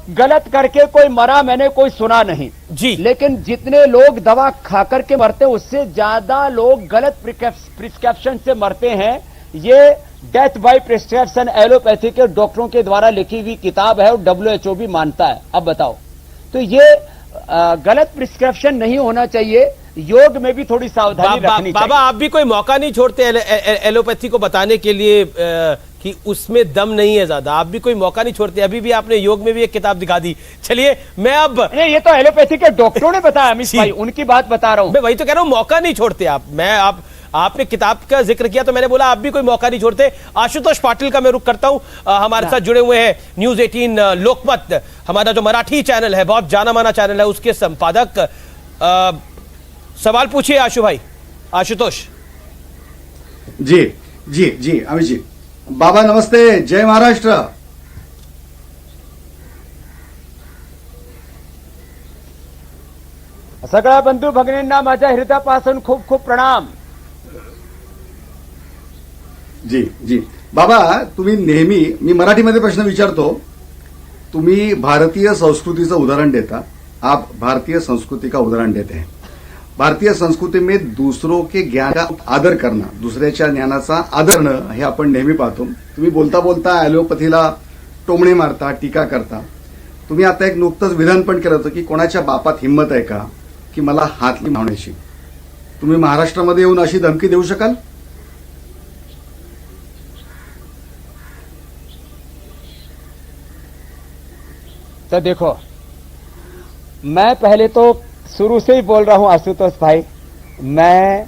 गलत करके कोई मरा मैंने कोई सुना नहीं जी। लेकिन जितने लोग दवा खा करके मरते हैं उससे ज्यादा लोग गलत प्रिस्क्रिप्शन से मरते हैं। ये डेथ बाय प्रिस्क्रिप्शन एलोपैथी के डॉक्टरों के द्वारा लिखी हुई किताब है और WHO भी मानता है। अब बताओ, तो ये गलत प्रिस्क्रिप्शन नहीं होना चाहिए। योग में भी थोड़ी सावधानी रखनी चाहिए। बाबा, आप भी कोई मौका नहीं छोड़ते एलोपैथी को बताने के लिए कि उसमें दम नहीं है ज्यादा, आप भी कोई मौका नहीं छोड़ते। अभी भी आपने योग में भी एक किताब दिखा दी। चलिए, मैं अब नहीं, ये तो एलोपैथी के डॉक्टरों ने बताया अमित भाई, उनकी बात बता रहा हूं। मैं वही तो कह रहा हूं, मौका नहीं छोड़ते आप। आपने किताब का जिक्र किया तो मैंने बोला आप भी कोई मौका नहीं छोड़ते। आशुतोष पाटिल का मैं रुख करता हूं, हमारे साथ जुड़े हुए हैं न्यूज 18 लोकमत, हमारा जो मराठी चैनल है, बहुत जाना माना चैनल है, उसके संपादक। सवाल पूछिए आशु भाई। आशुतोष जी जी जी अमित जी। बाबा नमस्ते, जय महाराष्ट्र। सगळ्या बंधू भगिनींना माझ्या हृदयापासून खूप खूप प्रणाम। जी जी बाबा, तुम्ही नेहमी, मी मराठीमध्ये प्रश्न विचारतो, तुम्ही भारतीय संस्कृतीचं उदाहरण देता। आप भारतीय संस्कृति का उदाहरण देते हैं। भारतीय संस्कृती में दूसरों के ज्ञान का आदर करना, दुसऱ्याच्या ज्ञानाचा आदर करणं हे आपण नेहमी पाहतो। तुम्ही बोलता बोलता ॲलोपॅथीला टोमणे मारता, टीका करता। तुम्ही आता एक नुकतंच विधान पण केलं होतं की कोणाच्या बापात हिंमत आहे का की मला हात लावण्याची। तुम्ही महाराष्ट्रामध्ये येऊन अशी धमकी देऊ शकाल? तो देखो, मैं पहले तो शुरू से ही बोल रहा हूं आशुतोष भाई, मैं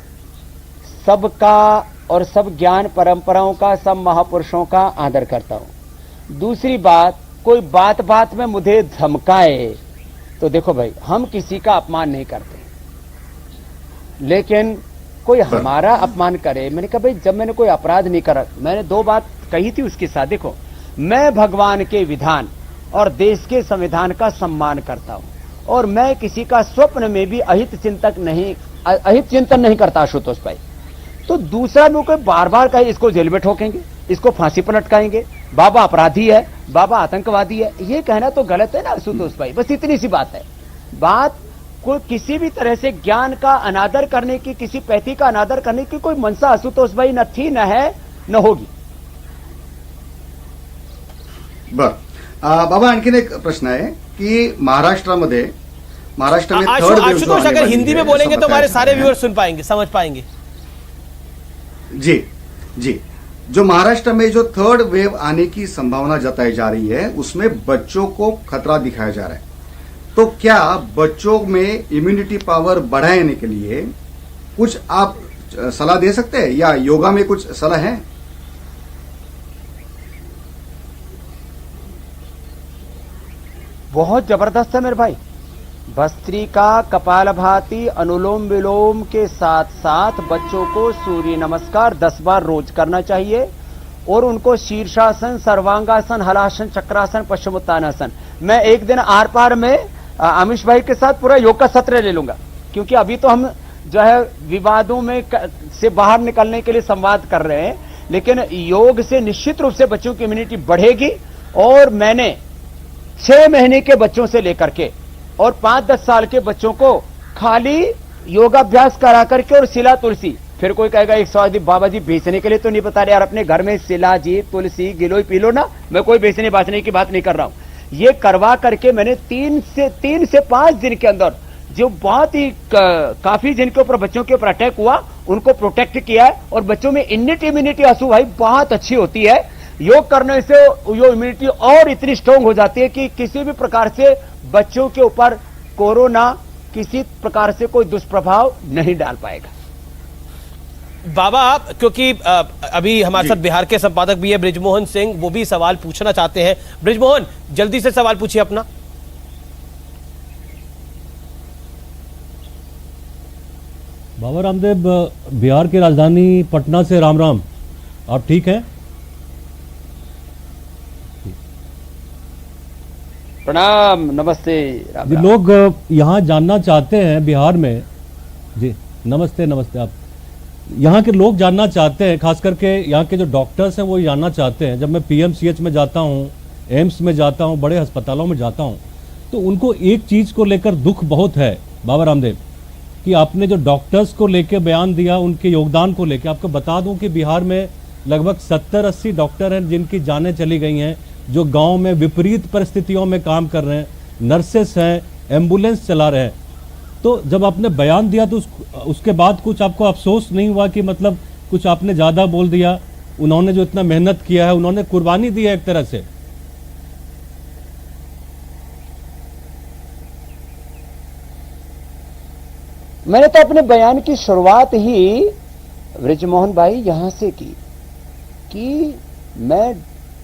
सबका और सब ज्ञान परंपराओं का, सब महापुरुषों का आदर करता हूं। दूसरी बात, कोई बात बात में मुझे धमकाए तो देखो भाई, हम किसी का अपमान नहीं करते, लेकिन कोई हमारा अपमान करे। मैंने कहा भाई, जब मैंने कोई अपराध नहीं करा, मैंने दो बात कही थी उसके साथ। देखो, मैं भगवान के विधान और देश के संविधान का सम्मान करता हूं और मैं किसी का स्वप्न में भी अहित चिंतन नहीं करता आशुतोष भाई। तो दूसरा लोग बार बार कहे इसको जेल में ठोकेंगे, इसको फांसी पर लटकाएंगे, बाबा अपराधी है, बाबा आतंकवादी है, ये कहना तो गलत है ना आशुतोष भाई। बस इतनी सी बात है। बात कोई किसी भी तरह से ज्ञान का अनादर करने की, किसी पैथी का अनादर करने की कोई मनसा आशुतोष भाई न थी, न है, न होगी। बर बाबा, आणखीन एक प्रश्न आहे की महाराष्ट्र में थर्ड वेव आशुतोष, अगर हिंदी में बोलेंगे तो हमारे सारे व्यूअर्स सुन पाएंगे, समझ पाएंगे। जी जी, जो महाराष्ट्र में जो थर्ड वेव आने की संभावना जताई जा रही है, उसमें बच्चों को खतरा दिखाया जा रहा है। तो क्या बच्चों में इम्यूनिटी पावर बढ़ाने के लिए कुछ आप सलाह दे सकते हैं, या योगा में कुछ सलाह है? बहुत जबरदस्त है मेरे भाई। भस्त्रिका, कपालभाति, अनुलोम विलोम के साथ साथ बच्चों को सूर्य नमस्कार 10 बार रोज करना चाहिए और उनको शीर्षासन, सर्वांगासन, हलासन, चक्रासन, पश्चिमोत्तानासन। मैं एक दिन आर पार में आमिष भाई के साथ पूरा योग का सत्र ले लूंगा, क्योंकि अभी तो हम जो है विवादों में से बाहर निकलने के लिए संवाद कर रहे हैं, लेकिन योग से निश्चित रूप से बच्चों की इम्यूनिटी बढ़ेगी। और मैंने 6 महीने के बच्चों से लेकर के और 5-10 साल के बच्चों को खाली योगाभ्यास करा करके और सिला तुलसी, फिर कोई कहेगा 100 बाबा जी बेचने के लिए तो नहीं बता रहे यार, अपने घर में सिला जी, तुलसी, गिलोय पी लो ना। मैं कोई बेचने बाचने की बात नहीं कर रहा हूं। ये करवा करके मैंने 3 से 5 दिन के अंदर जो बहुत ही काफी जिनके ऊपर बच्चों के ऊपर अटैक हुआ उनको प्रोटेक्ट किया है और बच्चों में इम्यूनिटी आंसू भाई बहुत अच्छी होती है। योग करने से यो इम्यूनिटी और इतनी स्ट्रांग हो जाती है कि किसी भी प्रकार से बच्चों के ऊपर कोरोना किसी प्रकार से कोई दुष्प्रभाव नहीं डाल पाएगा। बाबा, क्योंकि अभी हमारे साथ बिहार के संपादक भी है ब्रिजमोहन सिंह, वो भी सवाल पूछना चाहते हैं। ब्रिजमोहन, जल्दी से सवाल पूछिए अपना। बाबा रामदेव, बिहार की राजधानी पटना से राम राम, आप ठीक हैं? प्रणाम, नमस्ते। राम राम। लोग यहाँ जानना चाहते हैं बिहार में, जी नमस्ते नमस्ते, आप यहाँ के लोग जानना चाहते हैं, खास करके यहाँ के जो डॉक्टर्स हैं वो जानना चाहते हैं। जब मैं PMCH में जाता हूँ एम्स में जाता हूँ, बड़े अस्पतालों में जाता हूँ, तो उनको एक चीज़ को लेकर दुख बहुत है बाबा रामदेव, कि आपने जो डॉक्टर्स को लेकर बयान दिया, उनके योगदान को लेकर। आपको बता दूं कि बिहार में लगभग 70-80 डॉक्टर हैं जिनकी जानें चली गई हैं, जो गांव में विपरीत परिस्थितियों में काम कर रहे हैं, नर्सेस हैं, एम्बुलेंस चला रहे हैं। तो जब आपने बयान दिया तो उसके बाद कुछ आपको अफसोस नहीं हुआ कि मतलब कुछ आपने ज़्यादा बोल दिया? उन्होंने जो इतना मेहनत किया है, उन्होंने कुर्बानी दी है एक तरह से। मैंने तो अपने बयान की शुरुआत ही ब्रिजमोहन भाई यहां से की कि मैं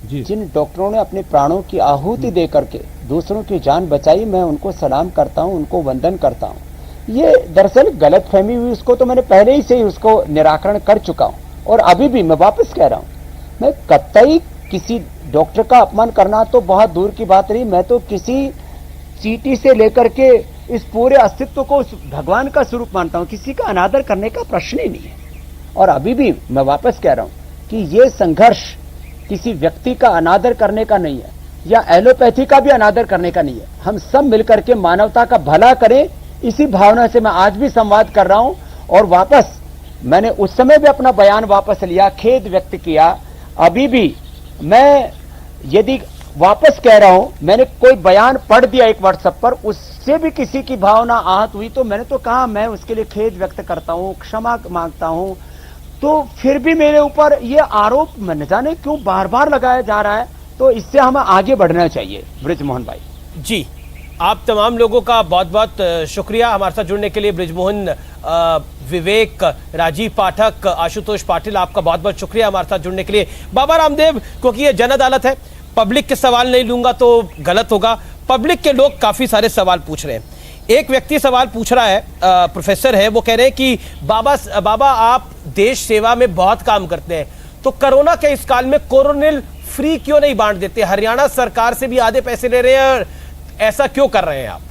जिन डॉक्टरों ने अपने प्राणों की आहुति दे करके दूसरों की जान बचाई, मैं उनको सलाम करता हूं, उनको वंदन करता हूं। ये दरअसल गलतफहमी हुई, उसको तो मैंने पहले ही से ही उसको निराकरण कर चुका हूं और अभी भी मैं वापस कह रहा हूं, मैं कतई किसी डॉक्टर का अपमान करना तो बहुत दूर की बात रही। मैं तो किसी चींटी से लेकर के इस पूरे अस्तित्व को भगवान का स्वरूप मानता हूं, किसी का अनादर करने का प्रश्न ही नहीं है। और अभी भी मैं वापस कह रहा हूं कि ये संघर्ष किसी व्यक्ति का अनादर करने का नहीं है या एलोपैथी का भी अनादर करने का नहीं है। हम सब मिलकर के मानवता का भला करें, इसी भावना से मैं आज भी संवाद कर रहा हूं। और वापस मैंने उस समय भी अपना बयान वापस लिया, खेद व्यक्त किया। अभी भी मैं यदि वापस कह रहा हूं, मैंने कोई बयान पढ़ दिया एक व्हाट्सएप पर, उससे भी किसी की भावना आहत हुई तो मैंने तो कहा मैं उसके लिए खेद व्यक्त करता हूं, क्षमा मांगता हूं। तो फिर भी मेरे ऊपर ये आरोप न जाने क्यों बार बार लगाया जा रहा है, तो इससे हमें आगे बढ़ना चाहिए। ब्रिजमोहन भाई जी, आप तमाम लोगों का बहुत बहुत शुक्रिया हमारे साथ जुड़ने के लिए। ब्रिजमोहन, विवेक, राजीव पाठक, आशुतोष पाटिल, आपका बहुत बहुत शुक्रिया हमारे साथ जुड़ने के लिए। बाबा रामदेव, क्योंकि ये जन अदालत है, पब्लिक के सवाल नहीं लूंगा तो गलत होगा। पब्लिक के लोग काफी सारे सवाल पूछ रहे हैं। एक व्यक्ति सवाल पूछ रहा है, प्रोफेसर है, वो कह रहे हैं कि बाबा आप देश सेवा में बहुत काम करते हैं, तो कोरोना के इस काल में कोरोनिल फ्री क्यों नहीं बांट देते? हरियाणा सरकार से भी आधे पैसे ले रहे हैं और ऐसा क्यों कर रहे हैं आप?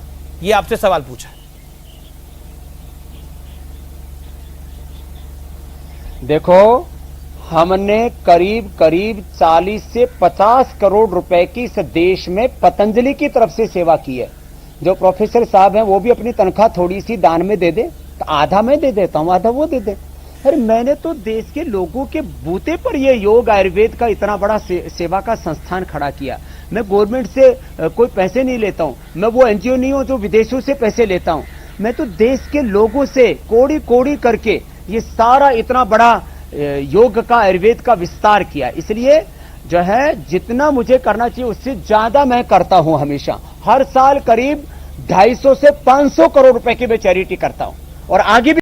ये आपसे सवाल पूछा है। देखो, हमने करीब करीब 40 से 50 करोड़ रुपए की इस देश में पतंजलि की तरफ से सेवा की है। जो प्रोफेसर साहब हैं वो भी अपनी तनख्वाह थोड़ी सी दान में दे दे, तो आधा मैं दे देता हूं, आधा वो दे दे। अरे मैंने तो देश के लोगों के बूते पर ये योग आयुर्वेद का इतना बड़ा सेवा का संस्थान खड़ा किया। मैं गवर्नमेंट से कोई पैसे नहीं लेता हूं, मैं वो एनजीओ नहीं हूं जो विदेशों से पैसे लेता हूं। मैं तो देश के लोगों से कोड़ी कोड़ी करके ये सारा इतना बड़ा योग का आयुर्वेद का विस्तार किया। इसलिए जो है जितना मुझे करना चाहिए उससे ज्यादा मैं करता हूं। हमेशा हर साल करीब 250 से 500 करोड़ रुपए की मैं चैरिटी करता हूं और आगे भी